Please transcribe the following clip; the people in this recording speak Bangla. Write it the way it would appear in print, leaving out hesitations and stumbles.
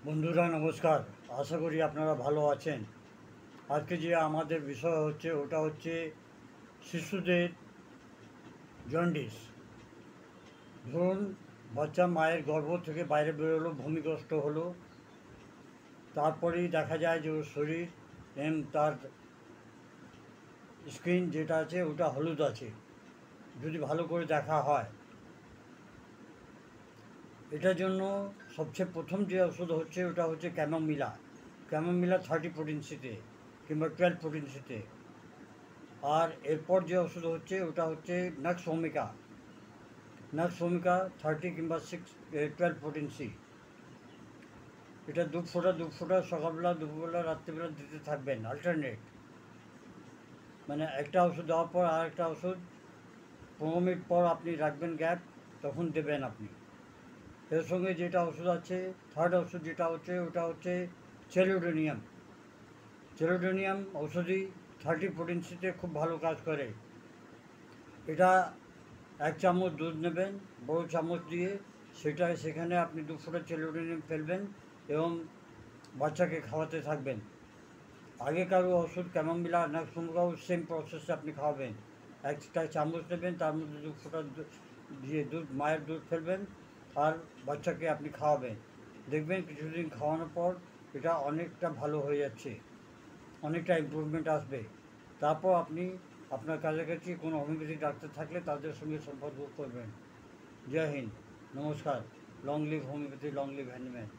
বন্ধুরা নমস্কার। আশা করি আপনারা ভালো আছেন। আজকে যে আমাদের বিষয় হচ্ছে ওটা হচ্ছে শিশুদের জন্ডিস। ধরুন বাচ্চা মায়ের গর্ভ থেকে বাইরে বেরোলো, ভূমিগ্রস্ত হলো, তারপরেই দেখা যায় যে ওর শরীর তার স্কিন যেটা আছে ওটা হলুদ আছে, যদি ভালো করে দেখা হয়। এটার জন্য সবচেয়ে প্রথম যে ওষুধ হচ্ছে ওটা হচ্ছে ক্যামোমিলা। ক্যামোমিলা 30 কিংবা 12 আর এরপর যে ওষুধ হচ্ছে ওটা হচ্ছে নাক্স ভূমিকা। নাক্স ভূমিকা কিংবা 12 এটা দু ফোঁটা সকালবেলা, দুপুরবেলা, রাত্রিবেলা দিতে থাকবেন, অল্টারনেট। মানে একটা ওষুধ দেওয়ার পর আর একটা ওষুধ 15 মিনিট পর আপনি রাখবেন গ্যাপ, তখন দেবেন আপনি। এর সঙ্গে যেটা ওষুধ আছে, থার্ড ওষুধ যেটা হচ্ছে ওটা হচ্ছে চেলোডোনিয়াম। চেলোডোনিয়াম ওষুধই 30 খুব ভালো কাজ করে। এটা 1 চামচ দুধ নেবেন, বড় চামচ দিয়ে সেখানে আপনি 2 ফোঁটা চেলোডোনিয়াম ফেলবেন এবং বাচ্চাকে খাওয়াতে থাকবেন। আগেকার ওষুধ ক্যামোমিলা নাক্সভূমিকাও সেম প্রসেসে আপনি খাওয়াবেন। একটা চামচ নেবেন, তার মধ্যে 2 ফোঁটা দিয়ে মায়ের দুধ ফেলবেন আর বাচ্চাকে আপনি খাওয়াবেন। দেখবেন কিছুদিন খাওয়ানোর পর এটা অনেকটা ভালো হয়ে যাচ্ছে, অনেকটা ইমপ্রুভমেন্ট আসবে। তারপর আপনি আপনার কাছাকাছি কোনো হোমিওপ্যাথি ডাক্তার থাকলে তাদের সঙ্গে সম্পর্ক করবেন। জয় হিন্দ, নমস্কার। Long live homeopathy, long live হ্যান্ডম্যান।